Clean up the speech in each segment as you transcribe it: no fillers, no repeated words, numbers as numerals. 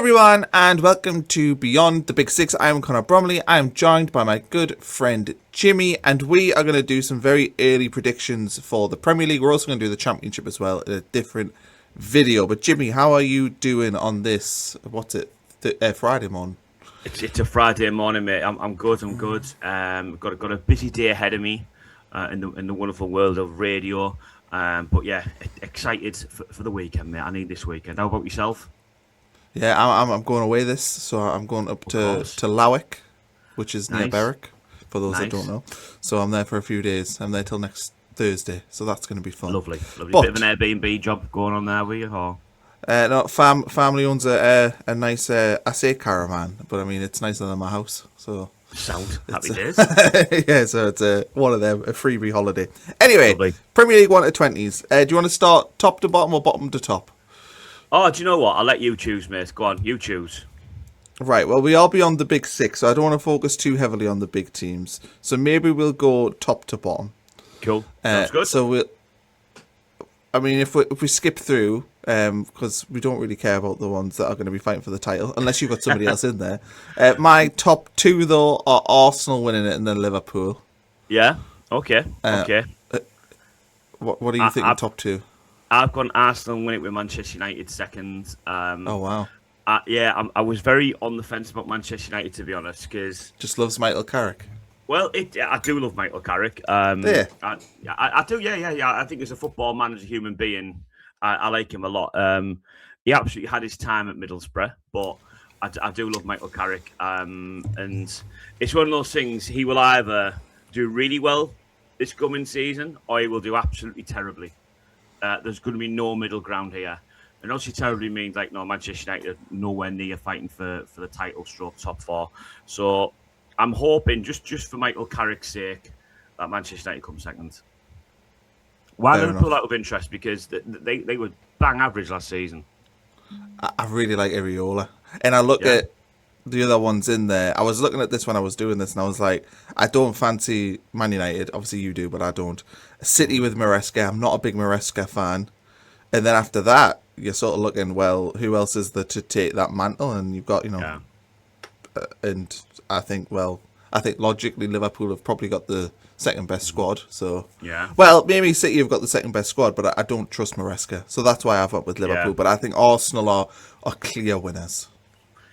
everyone, and welcome to Beyond the Big Six. I am Connor Bromley. I am joined by my good friend Jimmy, and we are going to do some very early predictions for the Premier League. We're also going to do the Championship as well in a different video. But Jimmy, how are you doing on this? What's it? Friday morning. It's a Friday morning, mate. I'm good. Got a busy day ahead of me in the wonderful world of radio. But yeah, excited for the weekend, mate. I need this weekend. How about yourself? Yeah, I'm going away so I'm going up to Lowick, which is near Nice. Berwick, for those that Nice. don't know. So I'm there for a few days. I'm there till next Thursday, so that's going to be fun. Lovely. But, Bit of an Airbnb job going on there, were you? Or no, family owns a nice, I say caravan, but I mean it's nicer than my house. So sound happy days. yeah, so it's one of them, a freebie holiday. Anyway, Lovely. Premier League 1 to 20s. Do you want to start top to bottom or bottom to top? Oh, do you know what? I'll let you choose, mate. Go on, you choose. Right, well, we are beyond the big six, so I don't want to focus too heavily on the big teams. So maybe we'll go top to bottom. Cool. Sounds good. So I mean, if we skip through, because we don't really care about the ones that are going to be fighting for the title, unless you've got somebody else in there. My top two, though, are Arsenal winning it and then Liverpool. Yeah. Okay. Okay. What are you thinking, top two? I've gone Arsenal win it with Manchester United second. Oh, wow. I was very on the fence about Manchester United, to be honest, because Just loves Michael Carrick. well, I do love Michael Carrick. Yeah. I do. Yeah. I think as a football man, as a human being, I like him a lot. He absolutely had his time at Middlesbrough, but I do love Michael Carrick. And it's one of those things. He will either do really well this coming season, or he will do absolutely terribly. There's going to be no middle ground here. And obviously terribly means like no Manchester United nowhere near fighting for the title stroke top four. So I'm hoping just for Michael Carrick's sake that Manchester United come second. Why Fair Liverpool enough. out of interest? Because they were bang average last season. I really like Areola. And I look at the other ones in there. I was looking at this when I was doing this, and I was like, I don't fancy Man United. Obviously you do, but I don't. City with Maresca. I'm not a big Maresca fan. And then after that, you're sort of looking, well, who else is there to take that mantle? And you've got, and I think logically Liverpool have probably got the second best squad. So Yeah. well, maybe City have got the second best squad, but I don't trust Maresca. So that's why I've up with Liverpool. Yeah. But I think Arsenal are clear winners.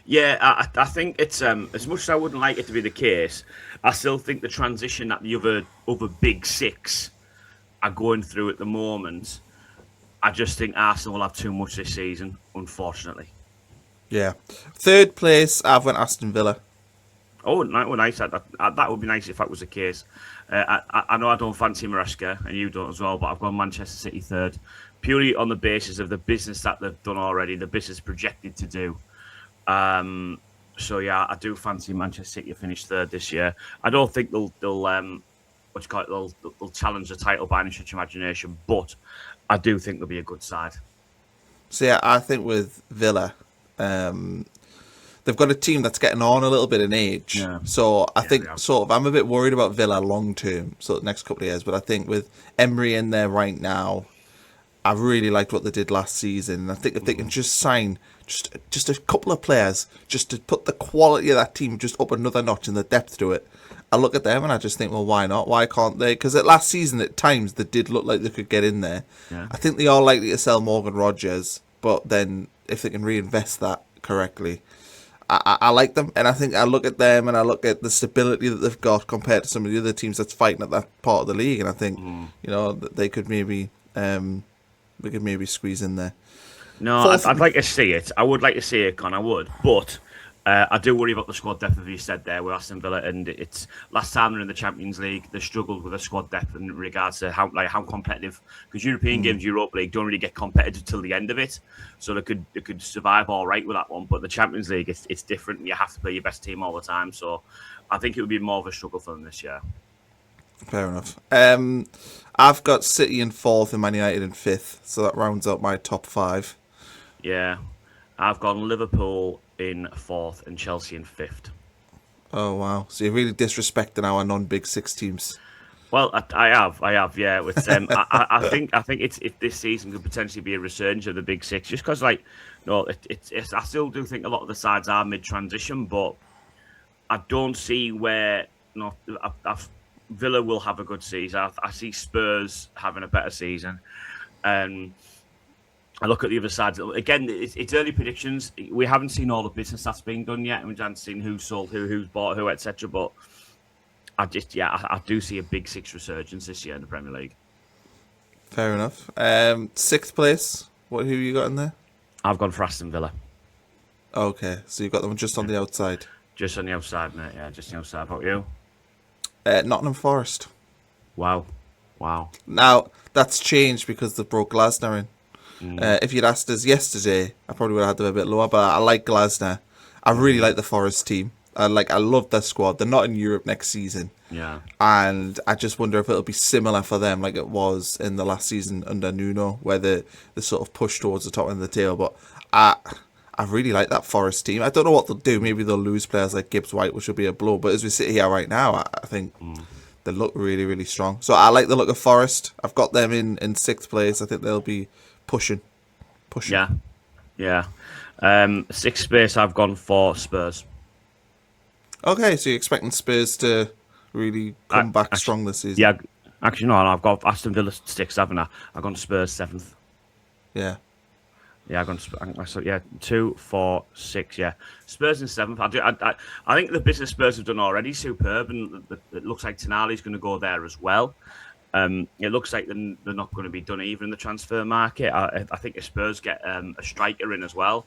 Yeah, I think it's as much as I wouldn't like it to be the case, I still think the transition that the other big six are going through at the moment, I just think Arsenal will have too much this season, unfortunately. Yeah. Third place, I've went Aston Villa. Oh, nice. That would be nice if that was the case. I know I don't fancy Maresca, and you don't as well, but I've gone Manchester City third, purely on the basis of the business that they've done already, the business projected to do. So yeah, I do fancy Manchester City to finish third this year. I don't think they'll challenge the title by any stretch of imagination, but I do think they'll be a good side. So yeah, I think with Villa, they've got a team that's getting on a little bit in age. Yeah. So I think yeah. I'm a bit worried about Villa long term, so the next couple of years. But I think with Emery in there right now, I really liked what they did last season. And I think if they can just sign just a couple of players, just to put the quality of that team just up another notch and the depth to it, I look at them and I just think, well, why not? Why can't they? Because at last season, at times, they did look like they could get in there. Yeah. I think they are likely to sell Morgan Rogers, but then if they can reinvest that correctly, I like them. And I think I look at them and I look at the stability that they've got compared to some of the other teams that's fighting at that part of the league. And I think, they could maybe, we could maybe squeeze in there. No, I'd like to see it. I would like to see it, Con. I would, but I do worry about the squad depth, as you said there, with Aston Villa. And it's last time they're in the Champions League, they struggled with the squad depth in regards to how competitive. Because European games, Europa League, don't really get competitive till the end of it, so they could survive all right with that one. But the Champions League, it's different. You have to play your best team all the time. So I think it would be more of a struggle for them this year. Fair enough. I've got City in fourth and Man United in fifth, so that rounds out my top five. Yeah, I've gone Liverpool in fourth and Chelsea in fifth. Oh, wow. So you're really disrespecting our non-Big Six teams. Well, I have, yeah. With I think it's this season could potentially be a resurgence of the Big Six, just because, like, no, it's. I still do think a lot of the sides are mid-transition, but I don't see where. No, Villa will have a good season. I see Spurs having a better season, and I look at the other side. Again, it's early predictions. We haven't seen all the business that's been done yet, and we haven't seen who sold who, who's bought who, etc. But I do see a Big Six resurgence this year in the Premier League. Fair enough. Sixth place. Who you got in there? I've gone for Aston Villa. Okay, so you got them just on the outside. Just on the outside, mate. Yeah, just on the outside. How about you? Nottingham Forest. Wow. Now, that's changed because they brought Glasner in. If you'd asked us yesterday, I probably would have had them a bit lower, but I like Glasner. I really like the Forest team. I love their squad. They're not in Europe next season. Yeah. And I just wonder if it'll be similar for them like it was in the last season under Nuno, where they sort of push towards the top end of the table. But I really like that Forest team. I don't know what they'll do. Maybe they'll lose players like Gibbs White, which will be a blow. But as we sit here right now, I think they look really, really strong. So I like the look of Forest. I've got them in sixth place. I think they'll be pushing. Yeah. Sixth place, I've gone for Spurs. Okay, so you're expecting Spurs to really come back strong this season? Yeah, actually, no, I've got Aston Villa sixth, haven't I? I've gone Spurs seventh. Yeah. Yeah, I've gone. 2, 4, 6. Yeah, Spurs in seventh. I think the business Spurs have done already superb, and it looks like Tonali's going to go there as well. It looks like they're not going to be done either in the transfer market. I think if Spurs get a striker in as well,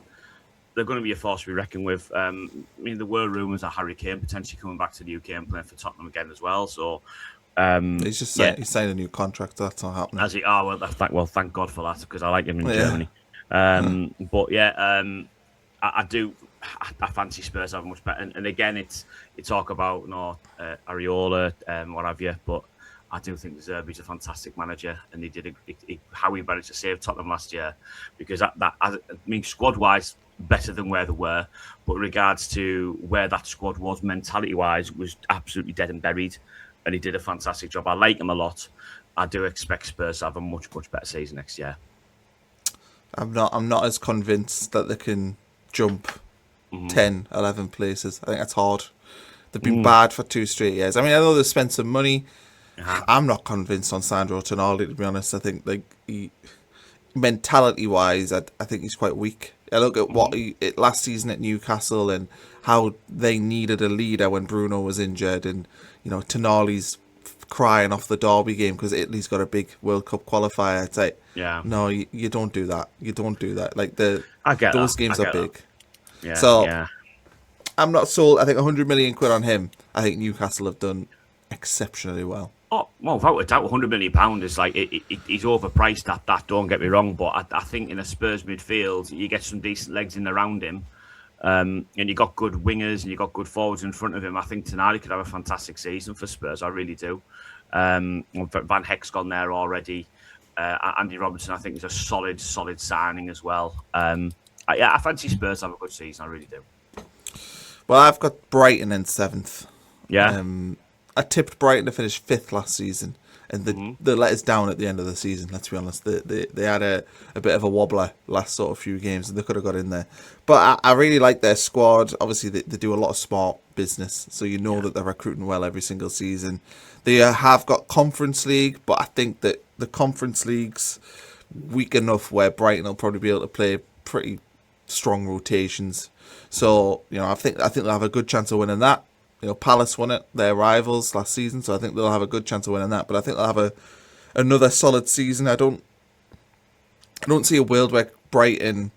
they're going to be a force to be reckoned with. There were rumours that Harry Kane potentially coming back to the UK and playing for Tottenham again as well. So he's just he's signed a new contract. That's not happening. Thank God for that, because I like him in Germany. But I do. I fancy Spurs having much better. And again, you talk about Areola, what have you, but I do think Zerbi's a fantastic manager, and he did how he managed to save Tottenham last year, because squad wise, better than where they were, but in regards to where that squad was mentality wise, was absolutely dead and buried, and he did a fantastic job. I like him a lot. I do expect Spurs to have a much better season next year. I'm not as convinced that they can jump 10, 11 places. I think that's hard. They've been bad for 2 straight years. I mean, I know they've spent some money. I'm not convinced on Sandro Tonali, to be honest. I think mentality wise, I think he's quite weak. I look at what last season at Newcastle and how they needed a leader when Bruno was injured, and Tonali's crying off the Derby game because Italy's got a big World Cup qualifier. It's like, no, you don't do that. You don't do that. Like those games are big. Yeah, so I'm not sold. I think 100 million quid on him. I think Newcastle have done exceptionally well. Oh, well, without a doubt, £100 million is like he's overpriced. That don't get me wrong, but I think in a Spurs midfield, you get some decent legs in around him, and you got good wingers and you got good forwards in front of him. I think Tonali could have a fantastic season for Spurs. I really do. Van Heck's gone there already. Andy Robertson, I think, is a solid signing as well. I fancy Spurs have a good season. I really do. Well, I've got Brighton in 7th. Yeah. I tipped Brighton to finish 5th last season, and they let us down at the end of the season. Let's be honest, they had a bit of a wobbler last sort of few games, and they could have got in there. But I really like their squad. Obviously, they do a lot of smart business, so that they're recruiting well every single season. They have got Conference League, but I think that the Conference League's weak enough where Brighton will probably be able to play pretty strong rotations. So I think they'll have a good chance of winning that. Palace won it, their rivals last season, so I think they'll have a good chance of winning that. But I think they'll have another solid season. I don't see a world where Brighton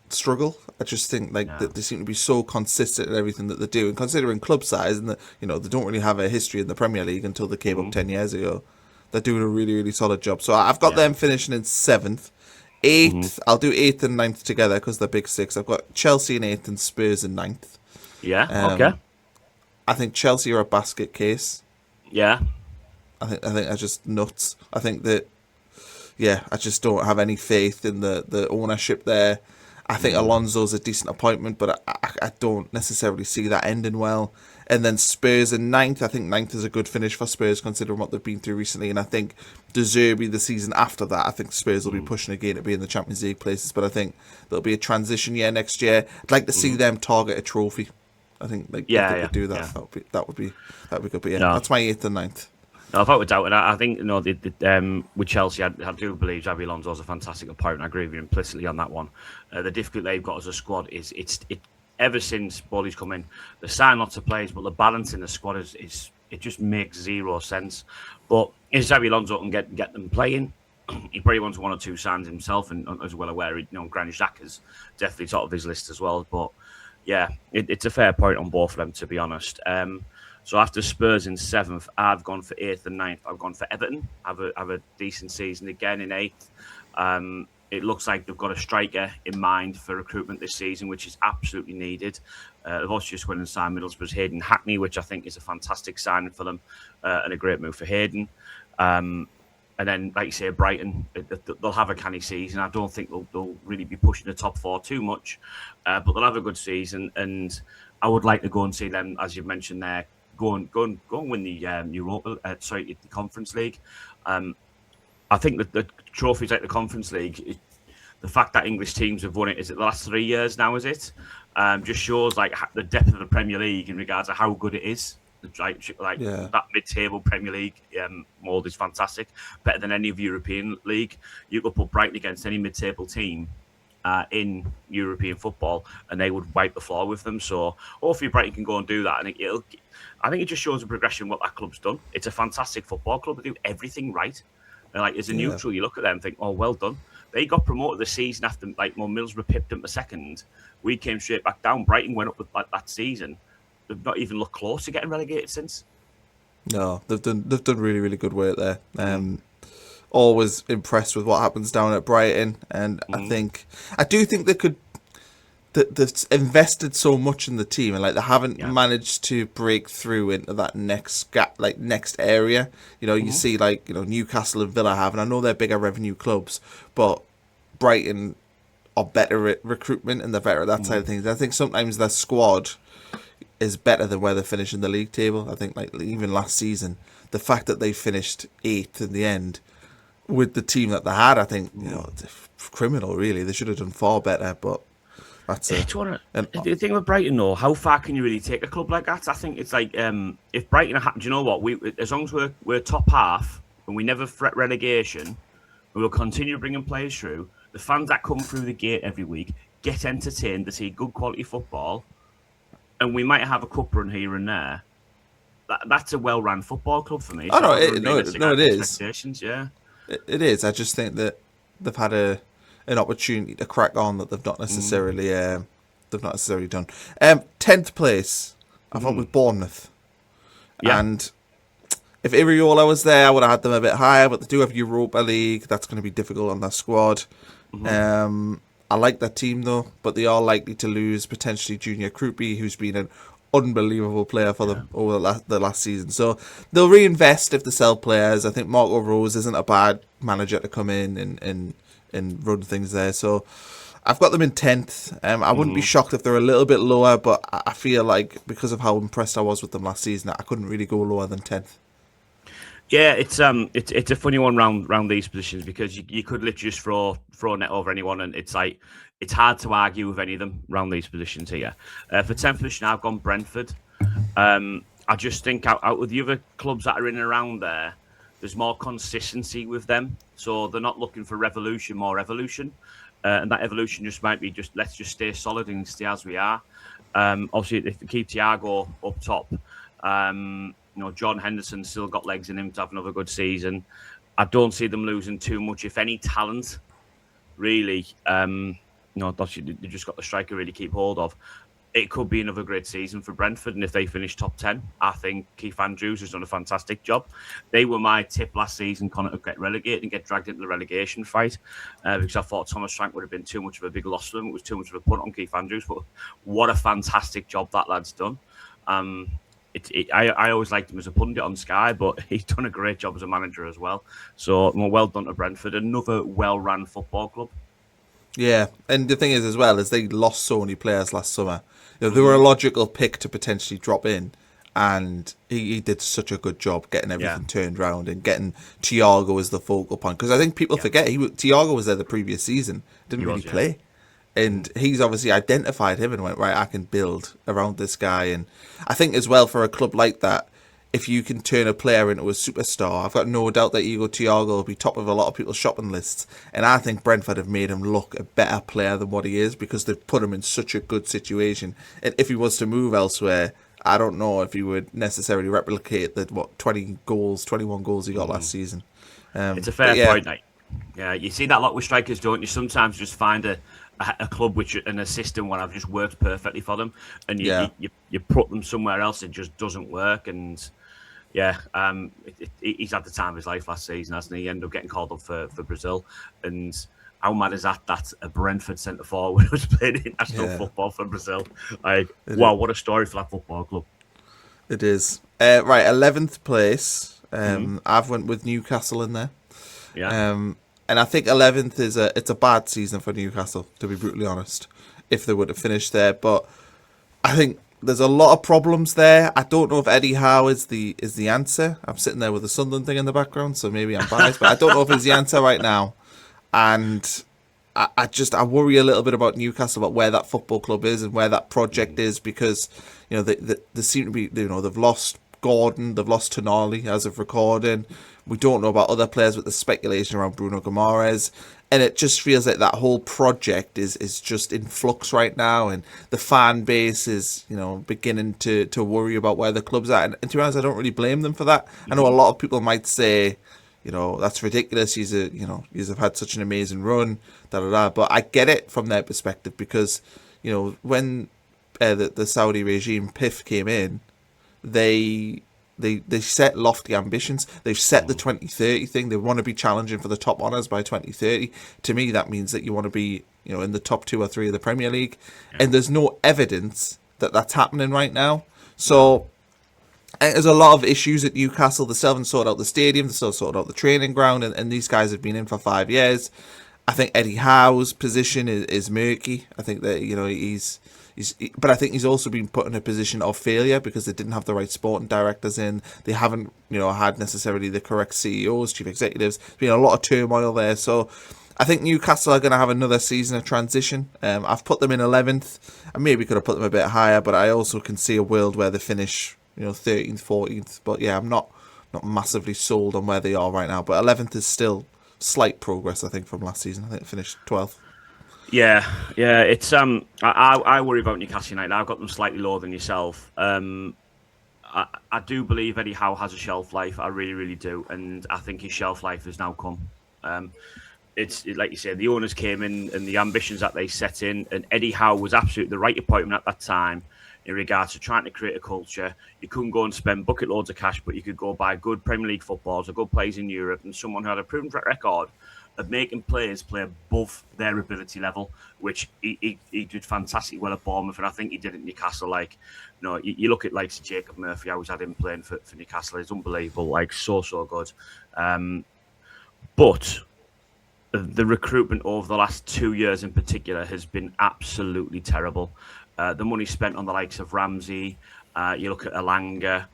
struggle. I just think that they seem to be so consistent in everything that they do, and considering club size and that they don't really have a history in the Premier League until they came up 10 years ago. They're doing a really, really solid job. So I've got them finishing in 7th. 8th, I'll do 8th and 9th together because they're big 6. I've got Chelsea in 8th and Spurs in 9th. Yeah, okay. I think Chelsea are a basket case. Yeah. I think they're just nuts. I think that, I just don't have any faith in the ownership there. I think Alonso's a decent appointment, but I don't necessarily see that ending well. And then Spurs in ninth. I think ninth is a good finish for Spurs considering what they've been through recently. And I think De Zerbi the season after that, I think Spurs will be pushing again to be in the Champions League places. But I think there'll be a transition year next year. I'd like to see them target a trophy. I think if they could do that, that would be good. But that's my 8th and ninth. No, I've without doubt, and I think with Chelsea, I do believe Xabi Alonso is a fantastic opponent. I agree with you implicitly on that one. The difficulty they've got as a squad is ever since Bolly's come in, they sign lots of players, but the balance in the squad is it just makes zero sense. But if Xabi Alonso can get them playing, he probably wants 1 or 2 signs himself, and as well aware, Granit Xhaka's definitely top of his list as well. But yeah, it's a fair point on both of them, to be honest. So after Spurs in 7th, I've gone for 8th and 9th. I've gone for Everton. Have a decent season again in 8th. It looks like they've got a striker in mind for recruitment this season, which is absolutely needed. They've also just went and signed Middlesbrough's Hayden Hackney, which I think is a fantastic signing for them and a great move for Hayden. And then, like you say, Brighton, they'll have a canny season. I don't think they'll really be pushing the top 4 too much, but they'll have a good season. And I would like to go and see them, as you've mentioned there, go and win the the Conference League. I think that the trophies like the Conference League, the fact that English teams have won it, is it the last 3 years now, is it? Just shows like the depth of the Premier League in regards to how good it is. That mid-table Premier League mould is fantastic, better than any of European league. You could put Brighton against any mid-table team in European football, and they would wipe the floor with them. So hopefully Brighton can go and do that. I think it just shows a progression what that club's done. It's a fantastic football club. They do everything right. And as a neutral, you look at them and think, oh, well done. They got promoted the season after Middlesbrough pipped them to 2nd. We came straight back down. Brighton went up with that season. They've not even looked close to getting relegated since. No, they've done really, really good work there. Always impressed with what happens down at Brighton, and I do think they could. They've invested so much in the team, and they haven't managed to break through into that next gap, next area. You see Newcastle and Villa have, and I know they're bigger revenue clubs, but Brighton are better at recruitment and they're better at that side of things. I think sometimes their squad is better than where they finish in the league table. I think even last season, the fact that they finished 8th in the end with the team that they had, I think it's criminal. Really, they should have done far better, but. That's it. The thing with Brighton, though, how far can you really take a club like that? I think it's if Brighton, do you know what? As long as we're top half and we never threat relegation, we will continue bringing players through. The fans that come through the gate every week get entertained to see good quality football, and we might have a cup run here and there. That's a well-run football club for me. Oh no, it is. Yeah, it is. I just think that they've had an opportunity to crack on that they've not necessarily done. 10th place, I thought, with Bournemouth. Yeah. And if Iriola was there, I would have had them a bit higher, but they do have Europa League. That's going to be difficult on their squad. I like that team, though, but they are likely to lose potentially Junior Krupi, who's been an unbelievable player for them over the last season. So they'll reinvest if they sell players. I think Marco Rose isn't a bad manager to come in and run things there. So I've got them in 10th. I wouldn't be shocked if they're a little bit lower, but I feel like because of how impressed I was with them last season, I couldn't really go lower than 10th. Yeah, it's a funny one round these positions because you could literally just throw a net over anyone, and it's hard to argue with any of them around these positions here. For 10th position, I've gone Brentford. I just think out of the other clubs that are in and around there's more consistency with them. So they're not looking for revolution, more evolution. And that evolution just might be let's just stay solid and stay as we are. Obviously, if they keep Thiago up top, John Henderson's still got legs in him to have another good season. I don't see them losing too much, if any, talent, really. Obviously, they just got the striker really keep hold of. It could be another great season for Brentford, and if they finish top 10, I think Keith Andrews has done a fantastic job. They were my tip last season, Connor, to get relegated and get dragged into the relegation fight, because I thought Thomas Frank would have been too much of a big loss for them. It was too much of a punt on Keith Andrews, but what a fantastic job that lad's done. I always liked him as a pundit on Sky, but he's done a great job as a manager as well. So well done to Brentford, another well-run football club. Yeah, and the thing is as well is they lost so many players last summer. They were a logical pick to potentially drop in, and he did such a good job getting Yeah, everything turned around and getting Thiago as the focal point. Because I think people yeah, forget Thiago was there the previous season, didn't he really was. Yeah, play, and he's obviously identified him and went, right, I can build around this guy. And I think as well for a club like that, if you can turn a player into a superstar, I've got no doubt that Igor Thiago will be top of a lot of people's shopping lists. And I think Brentford have made him look a better player than what he is because they've put him in such a good situation. And if he was to move elsewhere, I don't know if he would necessarily replicate the 21 goals he got last season. it's a But fair yeah, point, mate. Yeah, you see that a lot with strikers, don't you? Sometimes just find a club which and a system where I've just worked perfectly for them, and yeah, you put them somewhere else, it just doesn't work. And yeah, he's had the time of his life last season, hasn't he? He ended up getting called up for Brazil, and how mad is that? That a Brentford centre forward was playing international yeah. football for Brazil. Like, It, wow, what a story for that football club. it is. Right, 11th place. Mm-hmm. I've went with Newcastle in there. Yeah, And I think 11th is it's a bad season for Newcastle, to be brutally honest, if they would have finished there. But I think there's a lot of problems there. I don't know if Eddie Howe is the answer. I'm sitting there with the Sunderland thing in the background, so maybe I'm biased, but I don't know if he's the answer right now. And I worry a little bit about Newcastle, about where that football club is and where that project is, because they seem to be, they've lost Gordon, they've lost Tonali as of recording. We don't know about other players with the speculation around Bruno Guimaraes, and it just feels like that whole project is just in flux right now, and the fan base is beginning to worry about where the club's at. And to be honest, I don't really blame them for that. I know a lot of people might say, that's ridiculous. He's have had such an amazing run, da da da. But I get it from their perspective because, when the Saudi regime PIF came in, they set lofty ambitions. They've set the 2030 thing. They want to be challenging for the top honours by 2030. To me, that means that you want to be, in the top 2 or 3 of the Premier League, and there's no evidence that that's happening right now. So. And there's a lot of issues at Newcastle. They still haven't sorted out the stadium. They still sorted out the training ground. And these guys have been in for 5 years. I think Eddie Howe's position is murky. I think that, but I think he's also been put in a position of failure because they didn't have the right sporting directors in. They haven't, had necessarily the correct CEOs, chief executives. There's been a lot of turmoil there. So I think Newcastle are going to have another season of transition. I've put them in 11th. I maybe could have put them a bit higher, but I also can see a world where they finish 13th, 14th. But yeah, I'm not massively sold on where they are right now. But 11th is still slight progress, I think, from last season. I think it finished 12th. yeah. It's I worry about Newcastle United. I've got them slightly lower than yourself. I do believe Eddie Howe has a shelf life. I really, really do, and I think his shelf life has now come. It's like you said, the owners came in and the ambitions that they set in, and Eddie Howe was absolutely the right appointment at that time in regards to trying to create a culture. You couldn't go and spend bucket loads of cash, but you could go buy good Premier League footballers or good players in Europe, and someone who had a proven track record of making players play above their ability level, which he did fantastically well at Bournemouth, and I think he did at Newcastle. Like, you look at like Jacob Murphy, I always had him playing for Newcastle. He's unbelievable, like so good. But the recruitment over the last 2 years in particular has been absolutely terrible. The money spent on the likes of Ramsey, you look at Elanga,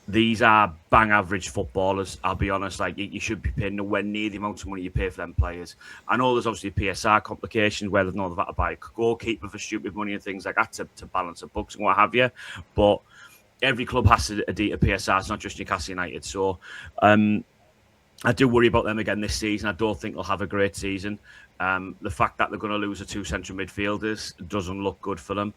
these are bang average footballers. I'll be honest, like you should be paying nowhere near the amount of money you pay for them players. I know there's obviously PSR complications where they've had to buy a goalkeeper for stupid money and things like that to balance the books and what have you. But every club has to adhere to PSR. It's not just Newcastle United. So I do worry about them again this season. I don't think they'll have a great season. The fact that they're going to lose the 2 central midfielders doesn't look good for them.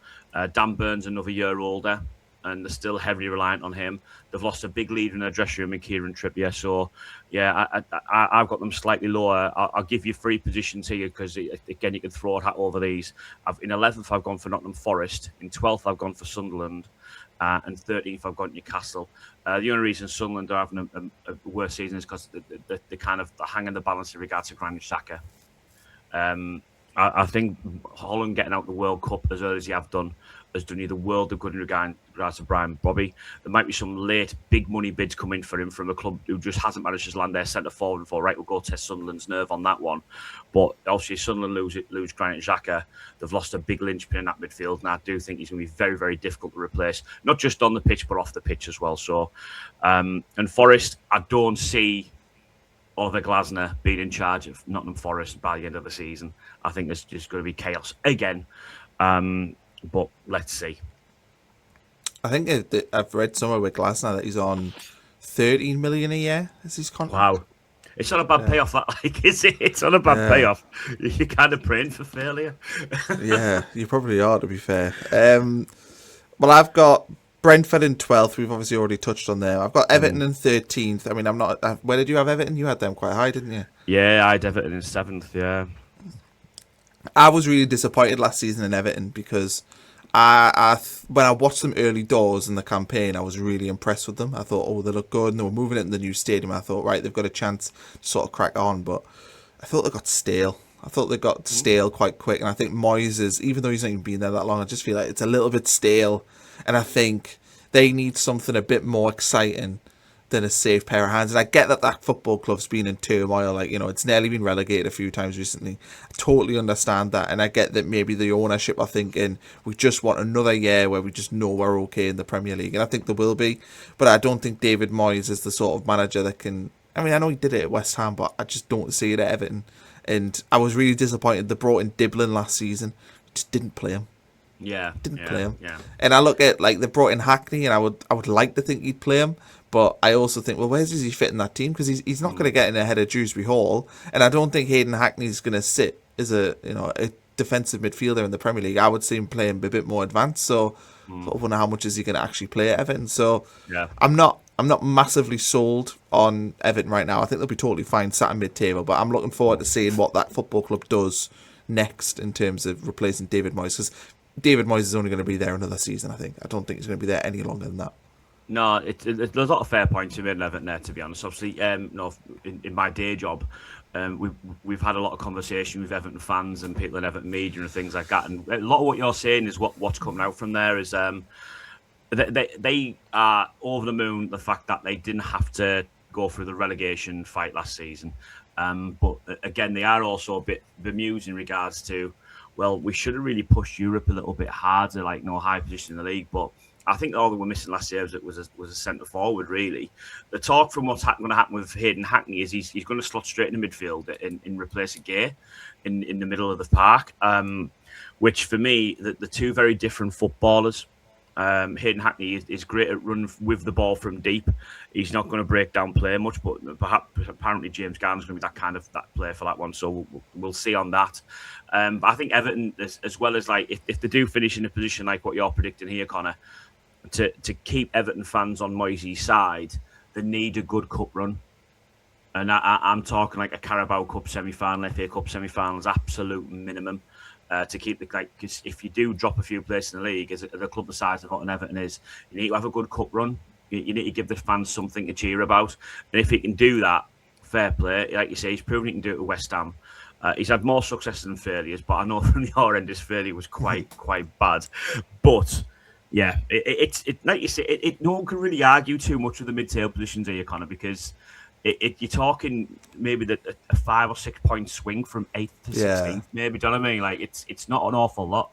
Dan Burn's another year older, and they're still heavily reliant on him. They've lost a big leader in their dressing room in Kieran Trippier. So, yeah, I've got them slightly lower. I'll give you 3 positions here because, again, you can throw a hat over these. In 11th, I've gone for Nottingham Forest. In 12th, I've gone for Sunderland. And 13th, I've got Newcastle. The only reason Sunderland are having a worse season is because they kind of hang in the balance in regards to Granit Xhaka. I think Holland getting out the World Cup as early as he have done has done you the world of good in regards to Brian Bobby. There might be some late big money bids coming for him from a club who just hasn't managed to land their centre forward before. Right, we'll go test Sunderland's nerve on that one. But obviously, Sunderland lose Granit Xhaka. They've lost a big linchpin in that midfield, and I do think he's going to be very, very difficult to replace, not just on the pitch but off the pitch as well. So, and Forest, I don't see Oliver Glasner being in charge of Nottingham Forest by the end of the season. I think there's just going to be chaos again. But let's see. I think I've read somewhere with Glasner that he's on 13 million a year as his contract. Wow. It's not a bad payoff, that, like, is it? It's not a bad payoff. You're kind of praying for failure. Yeah, you probably are, to be fair. Well, I've got Brentford in 12th. We've obviously already touched on there. I've got Everton in 13th. I mean, I'm not... where did you have Everton? You had them quite high, didn't you? Yeah, I had Everton in 7th, yeah. I was really disappointed last season in Everton because when I watched them early doors in the campaign, I was really impressed with them. I thought, oh, they look good, and they were moving into the new stadium. I thought, right, they've got a chance to sort of crack on, but I thought they got stale. I thought they got stale quite quick, and I think Moyes, even though he's not even been there that long, I just feel like it's a little bit stale, and I think they need something a bit more exciting than a safe pair of hands. And I get that football club's been in turmoil, like, you know, it's nearly been relegated a few times recently. I totally understand that, and I get that maybe the ownership are thinking we just want another year where we just know we're okay in the Premier League, and I think there will be, but I don't think David Moyes is the sort of manager that can... I mean, I know he did it at West Ham, but I just don't see it at Everton, and I was really disappointed. They brought in Diblin last season, just didn't play him. Didn't play him. Yeah. And I look at, like, they brought in Hackney, and I would like to think he'd play him, but I also think, well, where does he fit in that team? Because he's not going to get in ahead of Dewsbury Hall, and I don't think Hayden Hackney's going to sit as a defensive midfielder in the Premier League. I would see him playing a bit more advanced. So I wonder how much is he going to actually play at Everton. So Yeah. I'm not massively sold on Everton right now. I think they'll be totally fine sat in mid-table, but I'm looking forward to seeing what that football club does next in terms of replacing David Moyes, because David Moyes is only going to be there another season, I think. I don't think he's going to be there any longer than that. No, there's a lot of fair points you made in Everton there, to be honest. Obviously, in my day job, we've had a lot of conversation with Everton fans and people in Everton media and things like that. And a lot of what you're saying is what's coming out from there is they are over the moon, the fact that they didn't have to go through the relegation fight last season. But again, they are also a bit bemused in regards to, well, we should have really pushed Europe a little bit harder, like no high position in the league. But I think all that we're missing last year was a centre forward, really. The talk from what's going to happen with Hayden Hackney is he's going to slot straight in the midfield in replacing Gay in the middle of the park, which for me, the two very different footballers. Hayden Hackney is great at running with the ball from deep. He's not going to break down play much, but apparently James Garner's going to be that player for that one. So we'll see on that. But I think Everton, as well as like if they do finish in a position like what you're predicting here, Connor, to keep Everton fans on Moyes' side, they need a good cup run. And I'm talking like a Carabao Cup semi-final, FA Cup semi-finals, absolute minimum. To keep because if you do drop a few places in the league, as a club the size of what an Everton is, you need to have a good cup run. You need to give the fans something to cheer about, and if he can do that, fair play. Like you say, he's proven he can do it at West Ham. He's had more success than failures, but I know from your end his failure was quite bad. But yeah, it's like you say, no one can really argue too much with the mid-table positions here, Connor, because you're talking maybe a 5 or 6 point swing from 8th to 16th, maybe. Do you know what I mean? Like it's not an awful lot.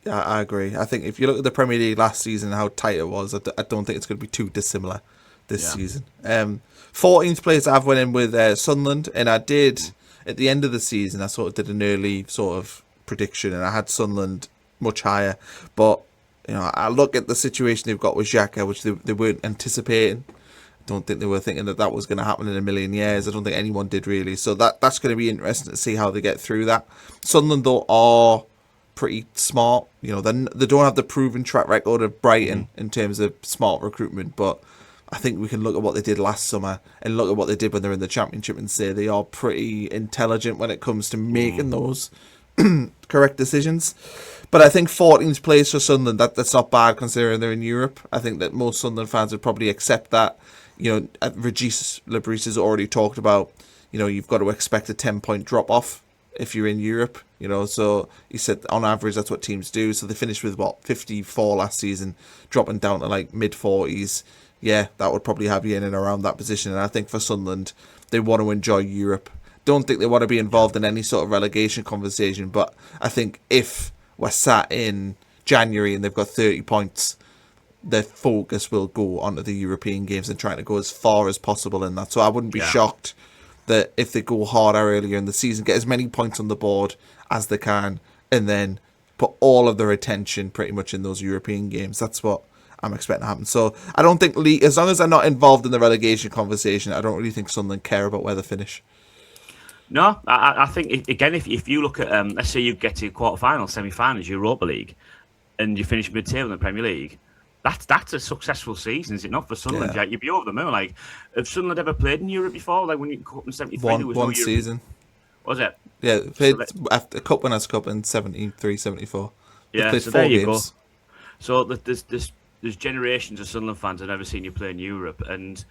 Yeah, I agree. I think if you look at the Premier League last season, how tight it was, I don't think it's going to be too dissimilar this season. 14th place I've went in with Sunderland, and I did at the end of the season. I sort of did an early sort of prediction, and I had Sunderland much higher. But I look at the situation they've got with Xhaka, which they weren't anticipating. Don't think they were thinking that was going to happen in a million years. I don't think anyone did really. So that's going to be interesting to see how they get through that. Sunderland though are pretty smart. They don't have the proven track record of Brighton in terms of smart recruitment, but I think we can look at what they did last summer and look at what they did when they're in the Championship and say they are pretty intelligent when it comes to making those correct decisions. But I think 14th place for Sunderland, that's not bad considering they're in Europe. I think that most Sunderland fans would probably accept that. Regis Lebris has already talked about, you've got to expect a 10-point drop-off if you're in Europe. So he said on average that's what teams do. So they finished with 54 last season, dropping down to like mid 40s. Yeah, that would probably have you in and around that position. And I think for Sunderland, they want to enjoy Europe. Don't think they want to be involved in any sort of relegation conversation. But I think if we're sat in January and they've got 30 points, their focus will go onto the European games and trying to go as far as possible in that. So I wouldn't be shocked that if they go harder earlier in the season, get as many points on the board as they can, and then put all of their attention pretty much in those European games. That's what I'm expecting to happen. So I don't think as long as they're not involved in the relegation conversation, I don't really think Sunderland care about where they finish. No, I think, again, if you look at, let's say you get to quarterfinals, semi-finals, Europa League, and you finish mid-table in the Premier League, that's a successful season, is it not, for Sunderland? Yeah. You'd be over the moon. Like, have Sunderland ever played in Europe before? Like, when you come up in 73, there was one no season. Was it? Yeah, played after a Cup Winners' Cup in 73, 74. Yeah, so there you go. So there's generations of Sunderland fans who've never seen you play in Europe, and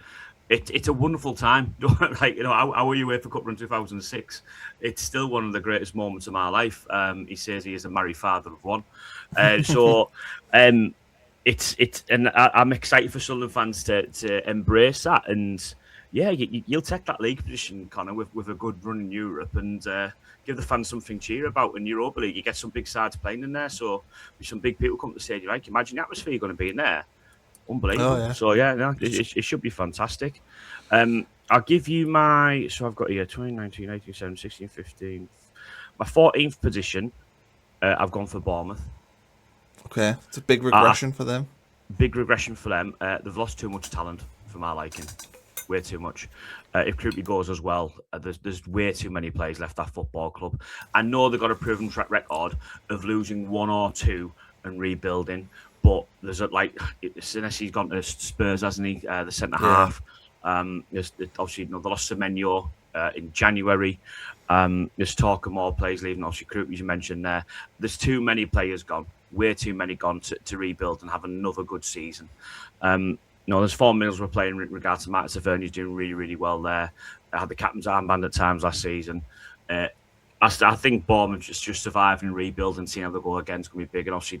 it's a wonderful time. Like, I were you UEFA Cup run 2006. It's still one of the greatest moments of my life. He says he is a married father of one. It's and I'm excited for Sunderland fans to embrace that, and yeah, you'll take that league position, Connor, with a good run in Europe, and give the fans something to cheer about. In Europa League, you get some big sides playing in there, so with some big people come to the stadium. Like, imagine the atmosphere you're going to be in there. Unbelievable. Oh, yeah. So yeah, no, it should be fantastic. I'll give you so I've got here 2019, 18, 17, 16, 15. My 14th position, I've gone for Bournemouth. Okay, it's a big regression for them. Big regression for them. They've lost too much talent for my liking. Way too much. If Coventry goes as well, there's way too many players left that football club. I know they've got a proven track record of losing one or two and rebuilding, but there's Senesi's gone to Spurs, hasn't he? The centre half. There's obviously they lost Semenyo in January. There's talk of more players leaving. Obviously, Coventry, you mentioned there. There's too many players gone. Way too many gone to rebuild and have another good season. There's 4 minutes we're playing in regards to Matt Taverni's doing really, really well there. I had the captain's armband at times last season. I think Bournemouth just surviving and rebuilding, seeing how they go again is going to be big. And obviously,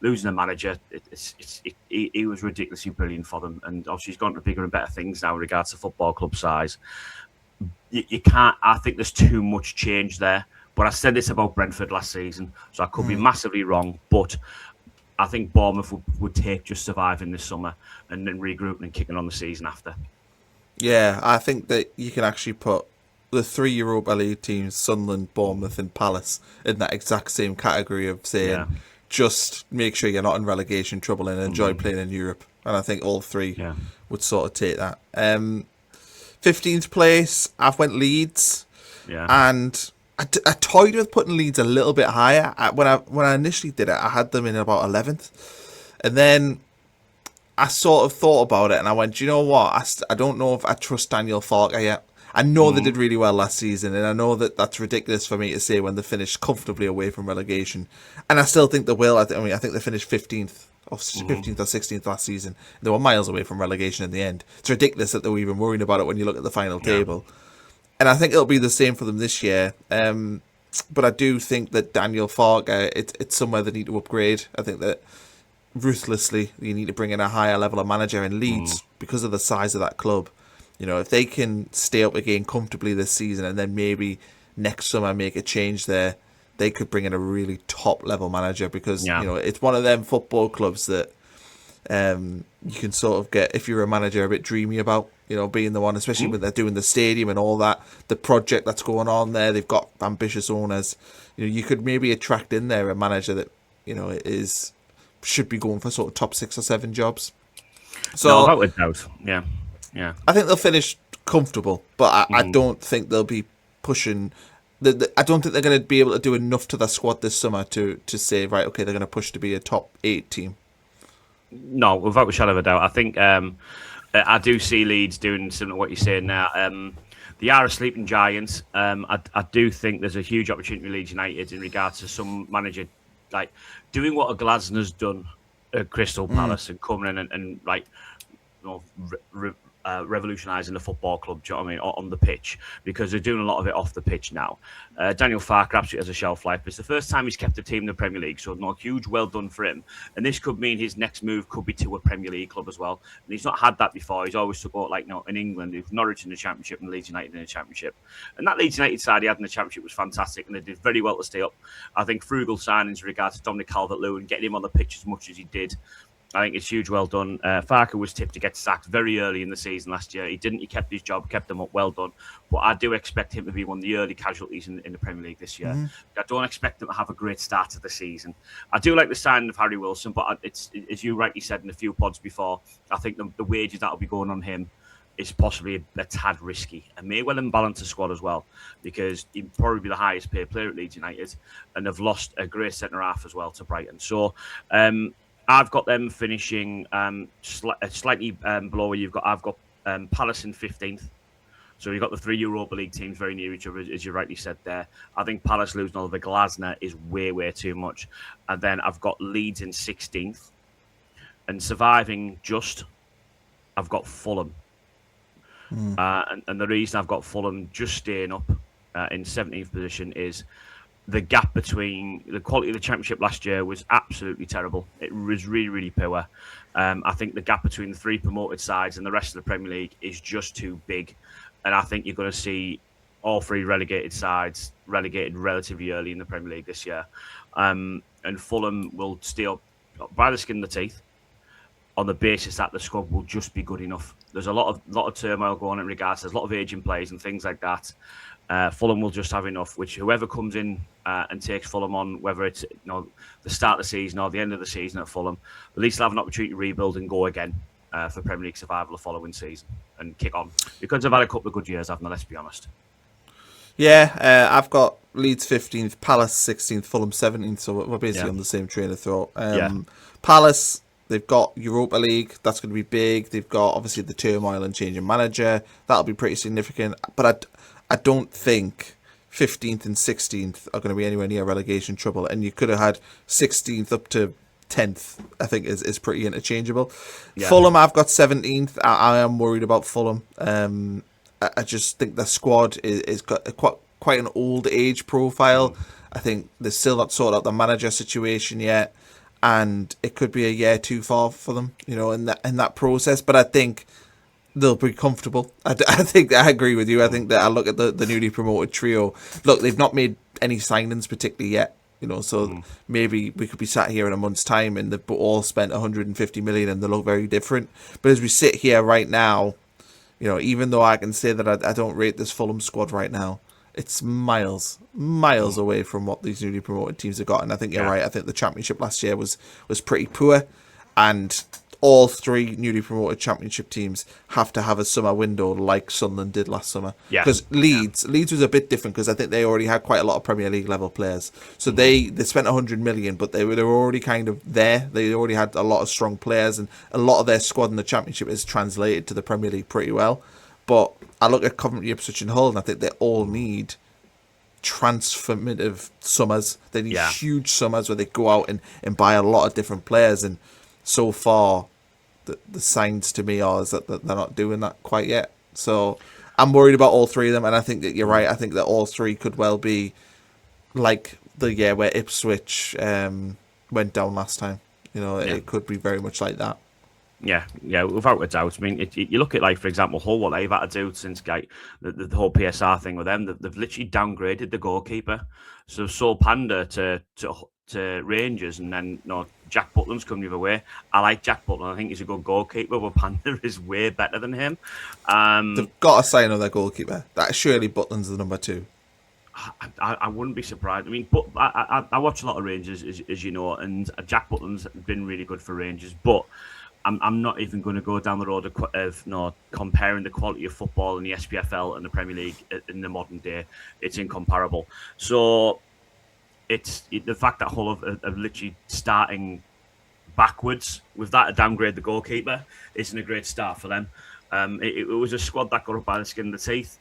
losing the manager, he was ridiculously brilliant for them. And obviously, he's gone to bigger and better things now in regards to football club size. You can't. I think there's too much change there. But I said this about Brentford last season, so I could be massively wrong. But I think Bournemouth would take just surviving this summer and then regrouping and kicking on the season after. Yeah, I think that you can actually put the 3 Europa League teams, Sunderland, Bournemouth and Palace, in that exact same category of saying, just make sure you're not in relegation trouble and enjoy playing in Europe. And I think all 3 would sort of take that. 15th place, I've went Leeds. Yeah. And I toyed with putting Leeds a little bit higher. When I initially did it, I had them in about 11th. And then I sort of thought about it and I went, do you know what? I don't know if I trust Daniel Farke yet. I know they did really well last season, and I know that that's ridiculous for me to say when they finished comfortably away from relegation. And I still think they will. I think they finished 15th or 16th last season. They were miles away from relegation in the end. It's ridiculous that they were even worrying about it when you look at the final table. And I think it'll be the same for them this year. But I do think that Daniel Farke, it's somewhere they need to upgrade. I think that ruthlessly you need to bring in a higher level of manager in Leeds because of the size of that club. If they can stay up again comfortably this season and then maybe next summer make a change there, they could bring in a really top level manager because, it's one of them football clubs that you can sort of get, if you're a manager, a bit dreamy about, being the one, especially when they're doing the stadium and all that, the project that's going on there. They've got ambitious owners. You could maybe attract in there a manager that, should be going for sort of top 6 or 7 jobs. So that would doubt. Yeah. I think they'll finish comfortable, but I don't think they'll be pushing. I don't think they're going to be able to do enough to their squad this summer to say, right, okay, they're going to push to be a top 8 team. No, without a shadow of a doubt. I think I do see Leeds doing similar to what you're saying now. They are a sleeping giant. I do think there's a huge opportunity with Leeds United in regards to some manager like doing what a Glasner's done at Crystal Palace and coming in and revolutionising the football club, do you know what I mean, on the pitch, because they're doing a lot of it off the pitch now. Daniel Farke absolutely has a shelf life. It's the first time he's kept a team in the Premier League, so no, huge well done for him. And this could mean his next move could be to a Premier League club as well. And he's not had that before. He's always supported, like, in England, with Norwich in the Championship and Leeds United in the Championship. And that Leeds United side he had in the Championship was fantastic, and they did very well to stay up. I think frugal signings in regards to Dominic Calvert-Lewin, getting him on the pitch as much as he did, I think it's huge. Well done. Farke was tipped to get sacked very early in the season last year. He didn't. He kept his job, kept them up. Well done. But I do expect him to be one of the early casualties in the Premier League this year. I don't expect them to have a great start to the season. I do like the signing of Harry Wilson, but it's, as you rightly said in a few pods before, I think the wages that will be going on him is possibly a tad risky, and may well imbalance the squad as well, because he'd probably be the highest paid player at Leeds United, and they've lost a great centre half as well to Brighton. So I've got them finishing slightly below where you've got. I've got Palace in 15th. So you've got the 3 Europa League teams very near each other, as you rightly said there. I think Palace losing Oliver Glasner is way too much. And then I've got Leeds in 16th. And surviving just, I've got Fulham. And the reason I've got Fulham just staying up in 17th position is the gap between the quality of the Championship last year was absolutely terrible. It was really poor. I think the gap between the 3 promoted sides and the rest of the Premier League is just too big. And I think you're going to see all 3 relegated sides relegated relatively early in the Premier League this year. And Fulham will stay up by the skin of the teeth on the basis that the squad will just be good enough. There's a lot of turmoil going on in regards. There's a lot of aging players and things like that. Fulham will just have enough, which whoever comes in and takes Fulham on, whether it's the start of the season or the end of the season at Fulham, at least they'll have an opportunity to rebuild and go again for Premier League survival the following season and kick on. Because they've had a couple of good years, haven't they? Let's be honest. Yeah, I've got Leeds 15th, Palace 16th, Fulham 17th, so we're basically on the same train of thought. Palace, they've got Europa League, that's going to be big. They've got, obviously, the turmoil and changing manager. That'll be pretty significant. But I don't think 15th and 16th are going to be anywhere near relegation trouble. And you could have had 16th up to 10th, I think, is pretty interchangeable. Yeah. Fulham, I've got 17th. I am worried about Fulham. I just think the squad is got quite an old age profile. I think they're still not sorted out the manager situation yet. And it could be a year too far for them, in that process. But I think they'll be comfortable. I think I agree with you. I think that I look at the newly promoted trio. Look, they've not made any signings particularly yet, so maybe we could be sat here in a month's time and they've all spent 150 million and they look very different. But as we sit here right now, even though I can say that I don't rate this Fulham squad right now, it's miles away from what these newly promoted teams have got. And I think you're right. I think the Championship last year was pretty poor, and all 3 newly promoted Championship teams have to have a summer window like Sunderland did last summer. Because Leeds was a bit different, because I think they already had quite a lot of Premier League level players. So they spent 100 million, but they were already kind of there. They already had a lot of strong players, and a lot of their squad in the Championship is translated to the Premier League pretty well. But I look at Coventry, Ipswich and Hull, and I think they all need transformative summers. They need huge summers where they go out and buy a lot of different players. And so far, the signs to me are that they're not doing that quite yet. So I'm worried about all 3 of them, and I think that you're right. I think that all 3 could well be like the year where Ipswich went down last time. It could be very much like that. Yeah, without a doubt. I mean, you look at, like, for example, Hull, what they've had to do since the whole PSR thing with them. They've literally downgraded the goalkeeper. So sold Panda to Rangers, and then Jack Butland's come the other way. I like Jack Butland. I think he's a good goalkeeper, but Panda is way better than him. They've got to sign on their goalkeeper. That surely Butland's the number 2. I wouldn't be surprised. I mean, but I watch a lot of Rangers, as you know, and Jack Butland's been really good for Rangers, but I'm not even going to go down the road of comparing the quality of football in the SPFL and the Premier League in the modern day. It's incomparable. So it's the fact that Hull are literally starting backwards with that to downgrade the goalkeeper isn't a great start for them. It was a squad that got up by the skin of the teeth.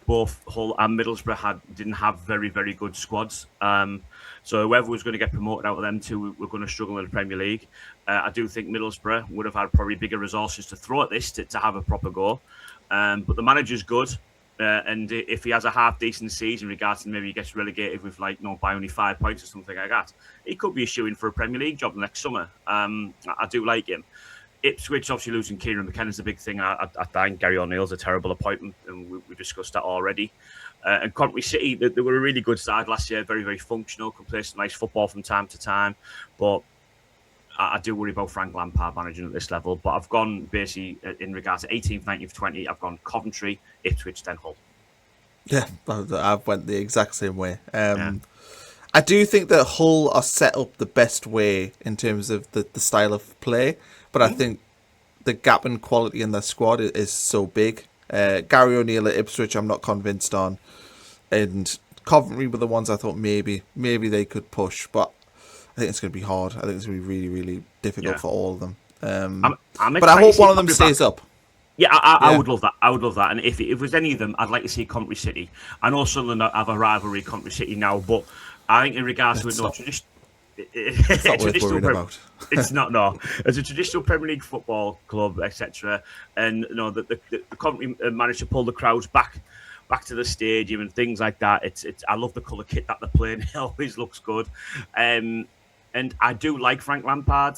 both Hull and Middlesbrough didn't have very, very good squads. So whoever was going to get promoted out of them two were going to struggle in the Premier League. I do think Middlesbrough would have had probably bigger resources to throw at this to have a proper go. But the manager's good. And if he has a half decent season, regards to maybe he gets relegated with by only 5 points or something like that, he could be a shoo-in for a Premier League job next summer. I do like him. Ipswich, obviously losing Kieran McKenna's a big thing. I think Gary O'Neill's a terrible appointment, and we discussed that already. And Coventry City, they were a really good side last year, very, very functional, can play some nice football from time to time. But I do worry about Frank Lampard managing at this level. But I've gone basically in regards to 18th, 19th, 20th, I've gone Coventry, Ipswich, then Hull. Yeah, I've went the exact same way. I do think that Hull are set up the best way in terms of the style of play, but I think the gap in quality in their squad is so big. Gary O'Neill at Ipswich, I'm not convinced on, and Coventry were the ones I thought maybe they could push, but I think it's going to be hard. I think it's going to be really, really difficult for all of them. But I hope one of them stays up. Yeah, I would love that. I would love that. And if it was any of them, I'd like to see Coventry City. I know Sunderland have a rivalry, Coventry City now, but I think in regards to it's not worth worrying about. It's not, no. As a traditional Premier League football club, etc., and the Coventry managed to pull the crowds back to the stadium and things like that. It's I love the colour kit that they're playing. It always looks good. And I do like Frank Lampard.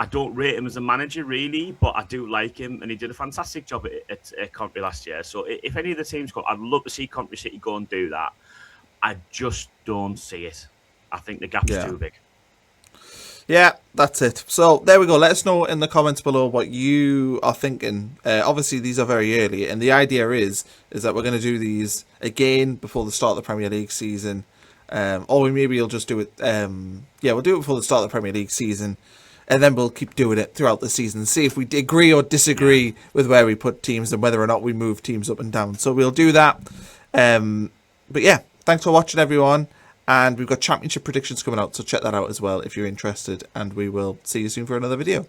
I don't rate him as a manager, really, but I do like him, and he did a fantastic job at Coventry last year. So if any of the teams go, I'd love to see Coventry City go and do that. I just don't see it. I think the gap's too big. Yeah, that's it. So there we go. Let us know in the comments below what you are thinking. Obviously, these are very early, and the idea is that we're going to do these again before the start of the Premier League season, or maybe we'll just do it. We'll do it before the start of the Premier League season. And then we'll keep doing it throughout the season. See if we agree or disagree with where we put teams and whether or not we move teams up and down. So we'll do that. But yeah, thanks for watching, everyone. And we've got championship predictions coming out. So check that out as well if you're interested. And we will see you soon for another video.